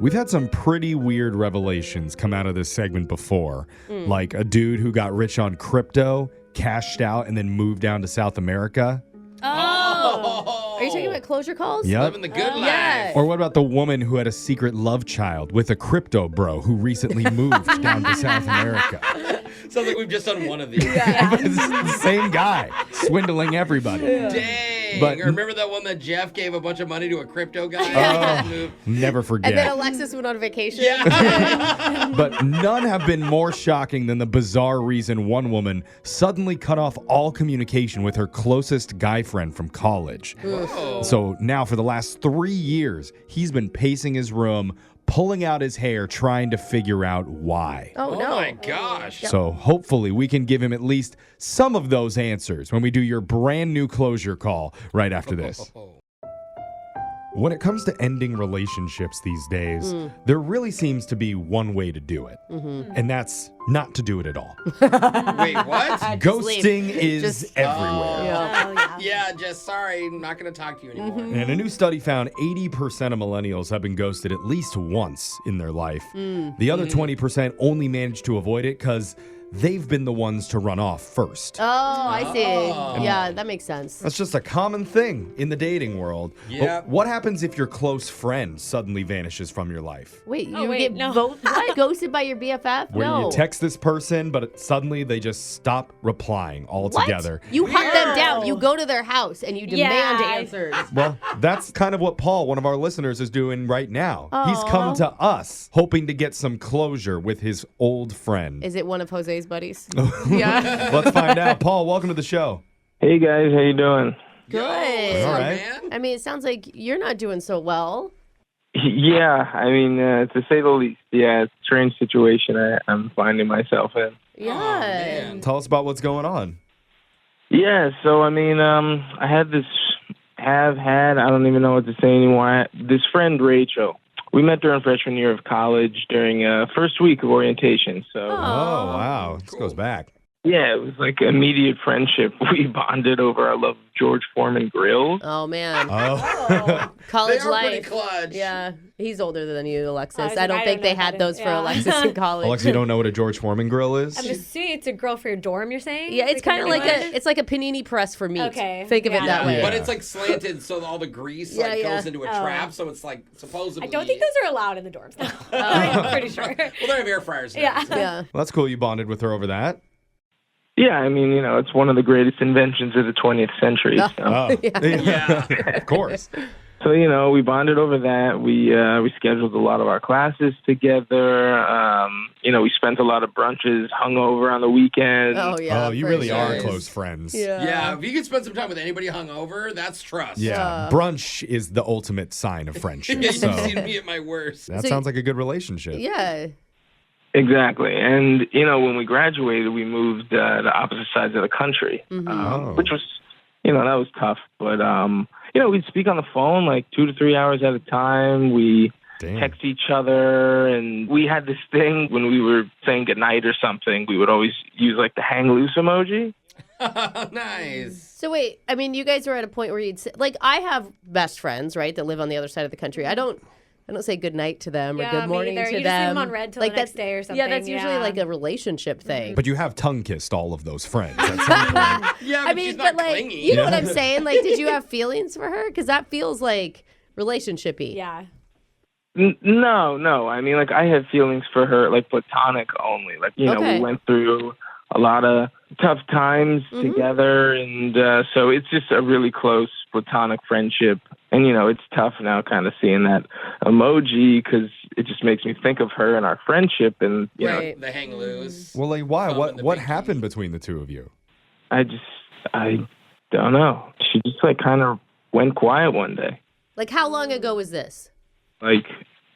We've had some pretty weird revelations come out of this segment before, like a dude who got rich on crypto, cashed out, and then moved down to South America. Oh. Are you talking about closure calls? Yep. Living the good life. Yeah. Or what about the woman who had a secret love child with a crypto bro who recently moved down to South America? Sounds like we've just done one of these. It's the same guy, swindling everybody. Dang. But- Or remember that one that Jeff gave a bunch of money to a crypto guy? Oh, never forget. And then Alexis went on vacation. Yeah. But none have been more shocking than the bizarre reason one woman suddenly cut off all communication with her closest guy friend from college. Whoa. So now for the last 3 years, he's been pacing his room, pulling out his hair, trying to figure out why. Oh, Oh no. my gosh. So hopefully we can give him at least some of those answers when we do your brand new closure call right after this. When it comes to ending relationships these days, there really seems to be one way to do it. And that's not to do it at all. Wait, what? Ghosting is Just- everywhere. Yeah. Oh, yeah. Yeah, just sorry. I'm not going to talk to you anymore. And a new study found 80% of millennials have been ghosted at least once in their life. The other 20% only managed to avoid it because they've been the ones to run off first. Oh, I see. Oh. Yeah, that makes sense. That's just a common thing in the dating world. Yep. But what happens if your close friend suddenly vanishes from your life? Wait, you Oh, wait, get no. what? Ghosted by your BFF? Where no. you text this person, but suddenly they just stop replying What? altogether. You hunt them Weird. down. You go to their house and you demand Yeah. answers. Well, that's kind of what Paul, one of our listeners, is doing right now. He's come to us hoping to get some closure with his old friend. Is it one of Jose's buddies? Yeah. Let's find out. Paul, welcome to the show. Hey guys, how you doing? Good. What's All up, right. man? I mean, it sounds like you're not doing so well. Yeah, I mean, to say the least, yeah, it's a strange situation I'm finding myself in. Yeah. man. Tell us about what's going on. Yeah, so I mean, I had I don't even know what to say anymore. This friend Rachel, we met during freshman year of college during first week of orientation. So Oh, wow. This goes back. yeah, it was like immediate friendship. We bonded over our love of George Foreman grills. Oh, man. Oh. College They are pretty life. clutch. Yeah. He's older than you, Alexis. I was I like, don't I think don't they know had how to- those for yeah. Alexis in college. Alexa, you don't know what a George Foreman grill is? I'm assuming it's a grill for your dorm, you're saying? Yeah, it's kind of like a it's like a panini press for meat. Okay. Think of it Yeah. that way. Yeah. But it's like slanted so all the grease Yeah, like yeah. goes into a Oh. trap, so it's like supposedly. I don't think those are allowed in the dorms now. I'm pretty sure. Well, they have air fryers now. Yeah. so- Yeah. Well, that's cool. You bonded with her over that. Yeah, I mean, it's one of the greatest inventions of the 20th century. So. Oh. Yeah. Of course. So, we bonded over that. We scheduled a lot of our classes together. We spent a lot of brunches, hungover on the weekends. Oh yeah. Oh, you for really sure. are close friends. Yeah. Yeah, if you could spend some time with anybody hungover, that's trust. Yeah. Brunch is the ultimate sign of friendship. You've So seen me at my worst. that So sounds like a good relationship. Yeah. Exactly. And, when we graduated, we moved to opposite sides of the country, Oh. which was, that was tough. But, we'd speak on the phone like 2 to 3 hours at a time. We Damn. text each other, and we had this thing when we were saying goodnight or something, we would always use like the hang loose emoji. Nice. So wait, I mean, you guys are at a point where you'd say, like, I have best friends, right, that live on the other side of the country. I don't say good night to them or Yeah, good me morning either. to You them. just leave them on red till the next that's- day or Yeah, something, that's usually yeah. like a relationship thing. But you have tongue kissed all of those friends at some point. Yeah, I but mean, she's not but like, clingy. you know what I'm saying? Like, did you have feelings for her? Because that feels like relationship-y. Yeah. No. I mean, like, I have feelings for her, like, platonic only. Like, Okay. we went through a lot of tough times together, and so it's just a really close platonic friendship. And, it's tough now kind of seeing that emoji because it just makes me think of her and our friendship. And, Right. The hang loose. Well, like, why? Thumb in the What pinky. happened between the two of you? I don't know. She just, like, kind of went quiet one day. Like, how long ago was this? Like,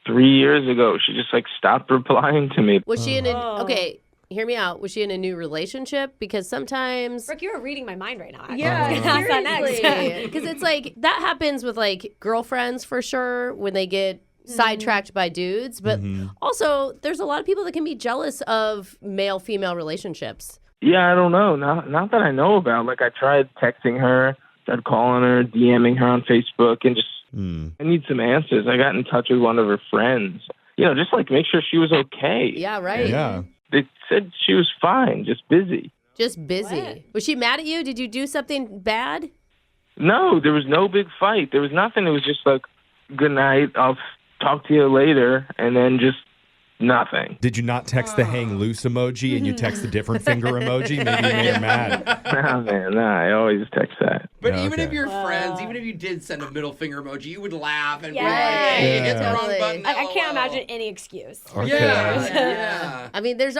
3 years ago, she just, like, stopped replying to me. Was she in a, Oh. okay, hear me out. Was she in a new relationship? Because sometimes... Brooke, you're reading my mind right now. actually. Yeah, I was gonna ask that next. seriously. Because it's like, that happens with like girlfriends for sure when they get sidetracked by dudes. But also, there's a lot of people that can be jealous of male-female relationships. Yeah, I don't know. Not that I know about. Like, I tried texting her, tried calling her, DMing her on Facebook, and just I need some answers. I got in touch with one of her friends. Just like make sure she was okay. Yeah, right. Yeah. They said she was fine, just busy. Just busy. What? Was she mad at you? Did you do something bad? No, there was no big fight. There was nothing. It was just like, good night, I'll talk to you later, and then just nothing. Did you not text the hang loose emoji and you text the different finger emoji? Maybe you made her mad. Nah, man, I always text that. But Yeah, even if okay. you're friends, even if you did send a middle finger emoji, you would laugh and be like, Yeah. hey, hit the Yeah. wrong Totally. button. I can't LOL. imagine any excuse. Okay. Yeah. I mean, there's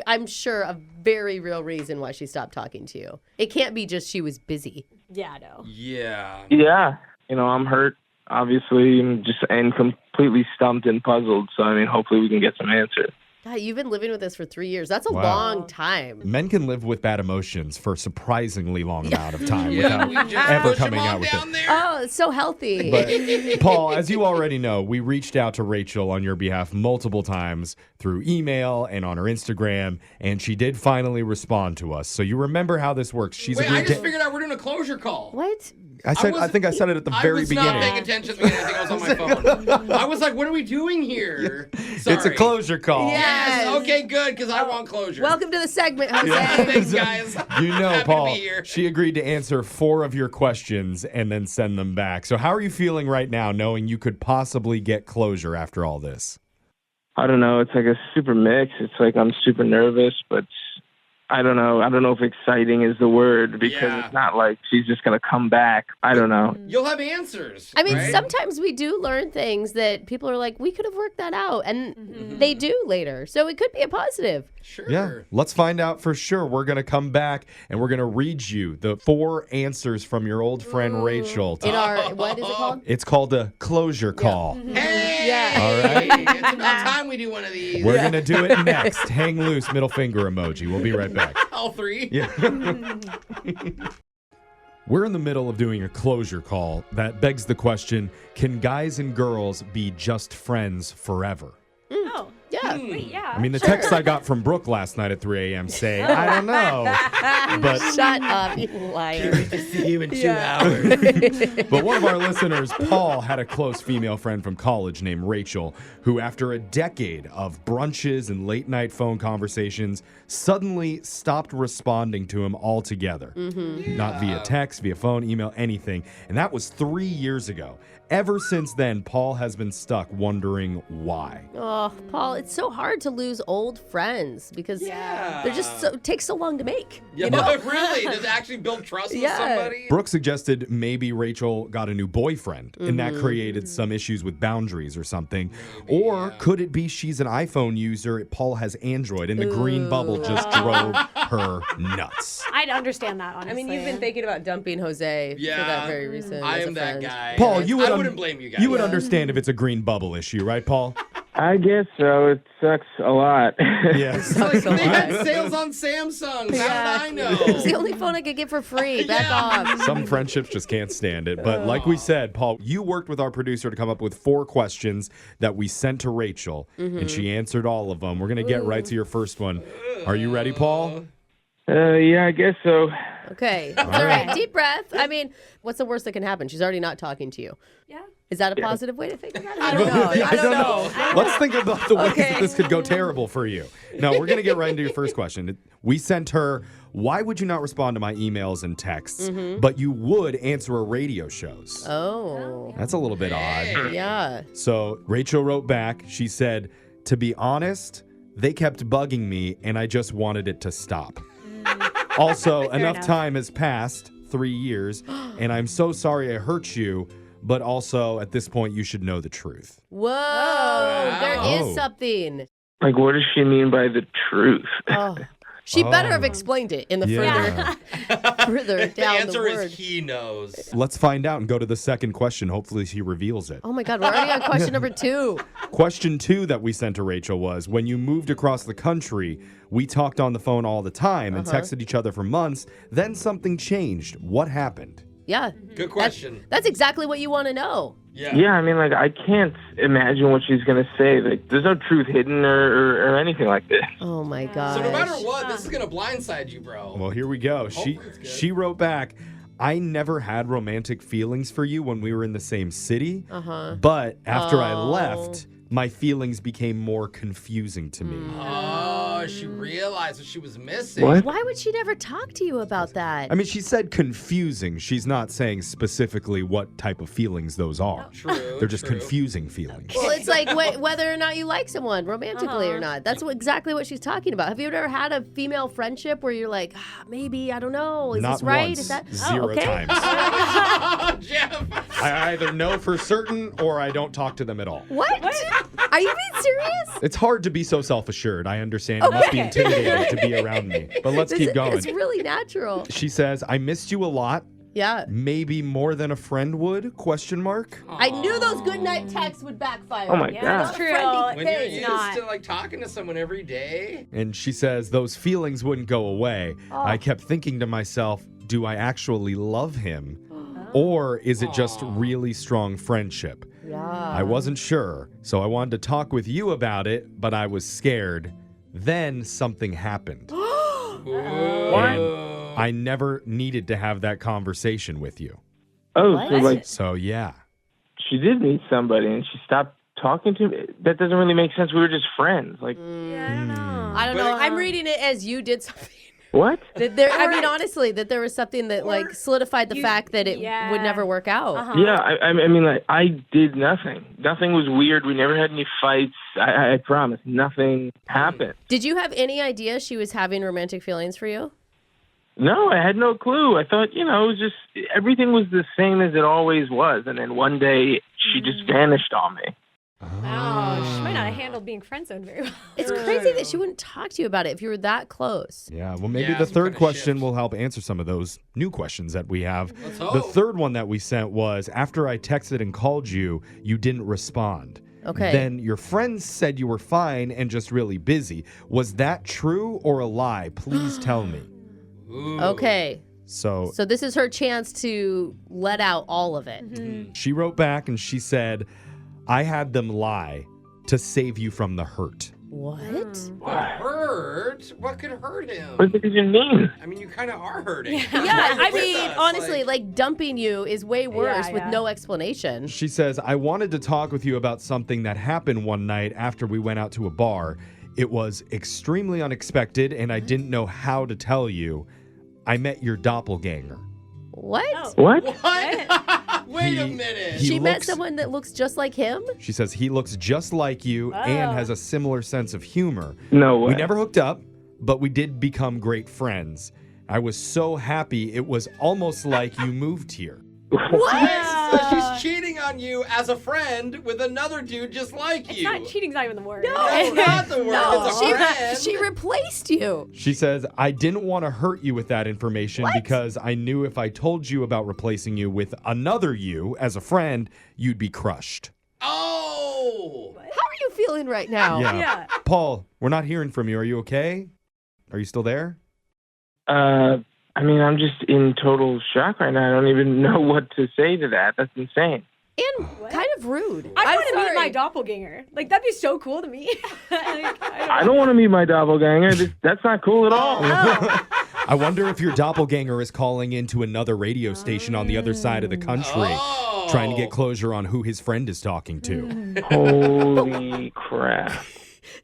I'm sure a very real reason why she stopped talking to you. It can't be just she was busy. Yeah, no. Yeah. Yeah, I'm hurt, obviously, and completely stumped and puzzled. So, hopefully we can get some answers. God, you've been living with this for 3 years. That's a Wow. long time. Men can live with bad emotions for a surprisingly long amount of time Yeah, without we just ever push 'em coming on out with down it. there. Oh, it's so healthy. But Paul, as you already know, we reached out to Rachel on your behalf multiple times through email and on her Instagram, and she did finally respond to us. So you remember how this works. She's Wait, I agreed just to. figured out we're doing a closure call. What? I think I said it at the I very was beginning. not paying attention at the beginning. I think I was on my phone. I was like, what are we doing here? Sorry. It's a closure call. Yes. Yes. Okay, good, because I want closure. Welcome to the segment, Jose. Thanks, guys. You know, Happy to Paul, be here. she agreed to answer 4 of your questions and then send them back. So how are you feeling right now knowing you could possibly get closure after all this? I don't know. It's like a super mix. It's like I'm super nervous, but I don't know. I don't know if exciting is the word because Yeah. it's not like she's just going to come back. I don't know. You'll have answers. I mean, right? sometimes we do learn things that people are like, we could have worked that out. And they do later. So it could be a positive. Sure. Yeah, let's find out for sure. We're going to come back and we're going to read you the 4 answers from your old friend Rachel. In our, what is it called? It's called a closure call. Hey! Yeah. All right. It's about time we do one of these. We're going to do it next. Hang loose, middle finger emoji. We'll be right back. All 3. Yeah. We're in the middle of doing a closure call that begs the question, can guys and girls be just friends forever? Oh, Yeah. wait, yeah. I mean, the text I got from Brooke last night at 3 a.m. say, I don't know. But Shut up, you liar. to see you in 2 hours. But one of our listeners, Paul, had a close female friend from college named Rachel, who after a decade of brunches and late night phone conversations, suddenly stopped responding to him altogether. Not via text, via phone, email, anything. And that was 3 years ago. Ever since then, Paul has been stuck wondering why. Oh, Paul, it's so hard to lose old friends because they're just so, takes so long to make. Yeah, You know? really? Does it actually build trust with Yeah. somebody? Brooke suggested maybe Rachel got a new boyfriend and that created some issues with boundaries or something. Or could it be she's an iPhone user, Paul has Android, and the green bubble just drove her nuts. I'd understand that, honestly. I mean, you've been thinking about dumping Jose for that very reason. I as a am that friend. guy. Paul, you would I wouldn't blame you guys. You would understand if it's a green bubble issue, right, Paul? I guess so. It sucks a lot. Yeah. It's like they had sales on Samsung. How did I know? It's the only phone I could get for free. Back off. Some friendships just can't stand it. But like we said, Paul, you worked with our producer to come up with 4 questions that we sent to Rachel, and she answered all of them. We're going to get right to your first one. Are you ready, Paul? Yeah, I guess so. Okay. All right. Deep breath. I mean, what's the worst that can happen? She's already not talking to you. Yeah. Is that a positive way to think about it? I don't don't know. think I don't know. Let's think about the ways Okay. that this could go terrible for you. No, we're going to get right into your first question. We sent her, why would you not respond to my emails and texts, but you would answer a radio shows? Oh. That's a little bit odd. Yeah. So Rachel wrote back. She said, to be honest, they kept bugging me and I just wanted it to stop. Also, enough time has passed, 3 years, and I'm so sorry I hurt you, but also at this point you should know the truth. Whoa. There Oh. is something. Like, what does she mean by the truth? Oh. She better have explained it in the Yeah. further The down the answer word. is he knows. Let's find out and go to the second question. Hopefully she reveals it. Oh my God, we're already on question number 2. Question 2 that we sent to Rachel was, when you moved across the country, we talked on the phone all the time and texted each other for months. Then something changed. What happened? Yeah. Good question. That's exactly what you want to know. Yeah, I mean, like, I can't imagine what she's going to say. Like, there's no truth hidden or anything like this. Oh my God. So no matter what, this is gonna blindside you, bro. Well, here we go. Hopefully it's good. She wrote back, I never had romantic feelings for you when we were in the same city. Uh-huh. But after I left, my feelings became more confusing to me. Oh, she realized what she was missing. What? Why would she never talk to you about that? I mean, she said confusing. She's not saying specifically what type of feelings those are. True. They're just confusing feelings. Well, it's like whether or not you like someone romantically or not. That's exactly what she's talking about. Have you ever had a female friendship where you're like, maybe, I don't know, is Not this right? once, Is that zero okay? times. Jeff. I either know for certain or I don't talk to them at all. What? Are you being serious? It's hard to be so self-assured. I understand it must be intimidating to be around me. But let's keep going. It's really natural. She says, I missed you a lot. Yeah. Maybe more than a friend would? Question mark. I knew those good night texts would backfire. Oh my Yeah, God. that's true. When you're It's used not. to like talking to someone every day. And she says, those feelings wouldn't go away. I kept thinking to myself, do I actually love him? Or is it just really strong friendship? Yeah. I wasn't sure, so I wanted to talk with you about it, but I was scared. Then something happened. What? I never needed to have that conversation with you. Oh, What? so like So yeah. she did meet somebody and she stopped talking to me? That doesn't really make sense. We were just friends. Like, Yeah, I don't know. I don't know. I'm reading it as you did something. what? That there, I mean, honestly, that there was something that like solidified the you- fact that it yeah. would never work out. Uh-huh. Yeah, I mean, like, I did nothing. Nothing was weird. We never had any fights. I promise. Nothing happened. Did you have any idea she was having romantic feelings for you? No, I had no clue. I thought, it was just, everything was the same as it always was. And then one day, she just vanished on me. Oh, she might not have handled being friend zoned very well. It's crazy that she wouldn't talk to you about it if you were that close. Yeah, well, maybe Yeah, the some third kind of question shift. will help answer some of those new questions that we have. Let's The hope. third one that we sent was, after I texted and called you, you didn't respond. Okay. Then your friends said you were fine and just really busy. Was that true or a lie? Please tell me. Ooh. Okay. So So this is her chance to let out all of it. she wrote back and she said, I had them lie to save you from the hurt. What? What hurt? What could hurt him? What does it even mean? I mean, you kind of are hurting. Yeah, I With mean, us, honestly, like dumping you is way worse with yeah. no explanation. She says, I wanted to talk with you about something that happened one night after we went out to a bar. It was extremely unexpected and I didn't know how to tell you. I met your doppelganger. What? Oh. What? What? Wait a He- minute. he She met looks- someone that looks just like him? She says he looks just like you and has a similar sense of humor. No way. We never hooked up, but we did become great friends. I was so happy it was almost like you moved here. So she's cheating on you as a friend with another dude just like It's you. not cheating's not even the word. That's not the word. It's a friend. she replaced you. She says, I didn't want to hurt you with that information because I knew if I told you about replacing you with another you as a friend, you'd be crushed. Oh. How are you feeling right now? Yeah. Paul, we're not hearing from you. Are you okay? Are you still there? I mean, I'm just in total shock right now. I don't even know what to say to that. That's insane. And kind of rude. I I'm want to meet sorry. my doppelganger. Like, that'd be so cool to me. I don't want to meet my doppelganger. That's not cool at all. I wonder if your doppelganger is calling into another radio station on the other side of the country, Oh. trying to get closure on who his friend is talking to. Holy crap.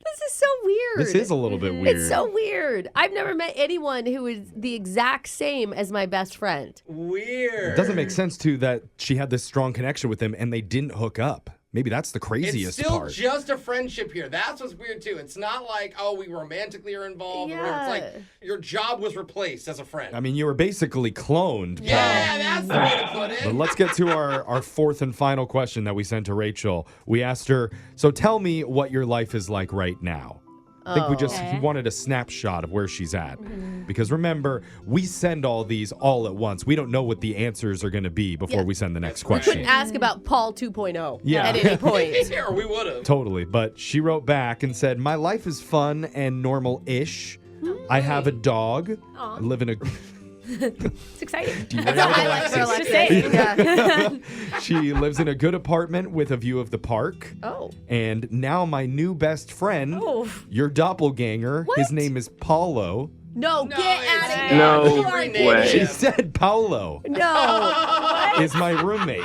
This is so weird. This is a little bit weird. It's so weird. I've never met anyone who is the exact same as my best friend. Weird. It doesn't make sense, too, that she had this strong connection with him and they didn't hook up. Maybe that's the It's craziest still part. just a friendship here. That's what's weird too. It's not like, oh, we romantically are involved. Or whatever. It's like your job was replaced as a friend. I mean, you were basically cloned, Paul. Yeah, that's the way to put it. But let's get to our fourth and final question that we sent to Rachel. We asked her, so tell me what your life is like right now. I think we just wanted a snapshot of where she's at. Because remember, we send all these all at once. We don't know what the answers are going to be before we send the next Couldn't question. ask about Paul 2.0 Yeah. at any point. Yeah, or we would have. Totally. But she wrote back and said, my life is fun and normal-ish. I have a dog. I live in a... It's exciting. Derailed Highlight for Alexis. Alexis. Yeah. She lives in a good apartment with a view of the park. Oh. And now my new best friend, Oh. your doppelganger, his name is Paulo, No, No, get it's out of not. here. No You are Rename way. She him. said Paolo No. is my roommate.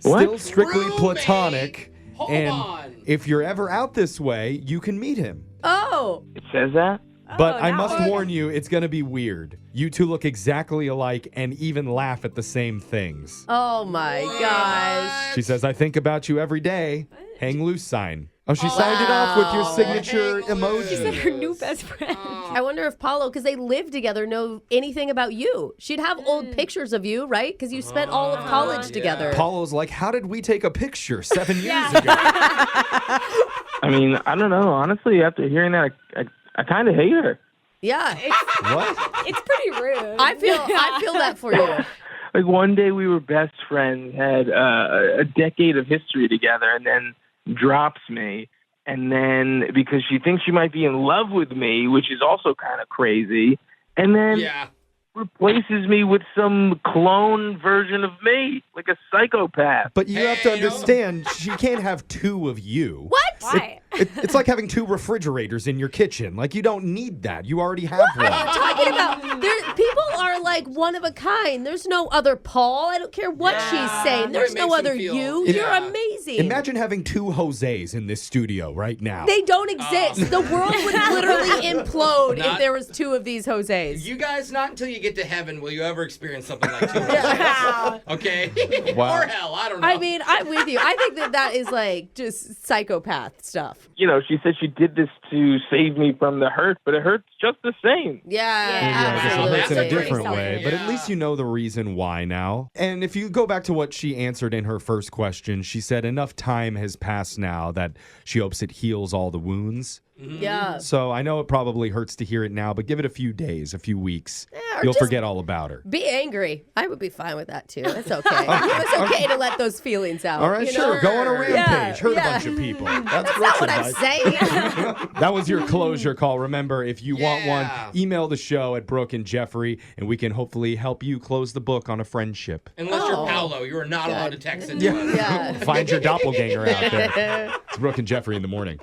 What? Still strictly Roommate? platonic. Hold and on. if you're ever out this way, you can meet him. Oh. It says that? But Oh, I now must what? warn you, it's going to be weird. You two look exactly alike and even laugh at the same things. Oh my gosh. She says, I think about you every day. Hang loose sign. Oh, she signed it off with your Wow. signature Hang loose. She said emoji. her new best friend. I wonder if Paulo, because they live together, know anything about you. She'd have old pictures of you, right? Because you spent all of college yeah. together. Paulo's like, how did we take a picture 7 years ago? I mean, I don't know. Honestly, after hearing that, I kind of hate her. Yeah. What? It's pretty rude. I feel that for you. Like one day we were best friends, had a decade of history together, and then drops me. And then because she thinks she might be in love with me, which is also kind of crazy, and then Yeah. replaces me with some clone version of me, like a psychopath. But you have to Hey, no. understand, she can't have two of you. What? Why? It's like having two refrigerators in your kitchen. Like, you don't need that. You already have What are you one. talking about? People are like one of a kind. There's no other Paul. I don't care what Yeah, she's saying. There's it no makes him other feel- you. Yeah. You're amazing. Imagine having two Jose's in this studio right now. They don't exist. The world would literally implode if Not- there was two of these Jose's. You guys, not until you get to heaven will you ever experience something like two. Okay? Wow. Or hell, I don't know. I mean, I'm with you. I think that is like just psychopath stuff. You know, she said she did this to save me from the hurt, but it hurts just the same. Yeah, Yeah, Yeah, I guess it absolutely. hurts in a That's different pretty way, selfish. but at Yeah. least you know the reason why now. And if you go back to what she answered in her first question, she said enough time has passed now that she hopes it heals all the wounds. Yeah. So I know it probably hurts to hear it now, but give it a few days, a few weeks. or You'll just- forget all about her. Be angry. I would be fine with that too. It's okay. It's okay to let those feelings out. All right, you know? sure. Go on a rampage. Yeah, Hurt yeah. a bunch of people. That's That's Brooke's not what I'm advice. saying. That was your closure call. Remember, if you want one, Yeah. email the show at Brooke and Jeffrey, and we can hopefully help you close the book on a friendship. Unless Oh. you're Paolo, you are not allowed to text it to us. Yeah. Find your doppelganger out there. It's Brooke and Jeffrey in the morning.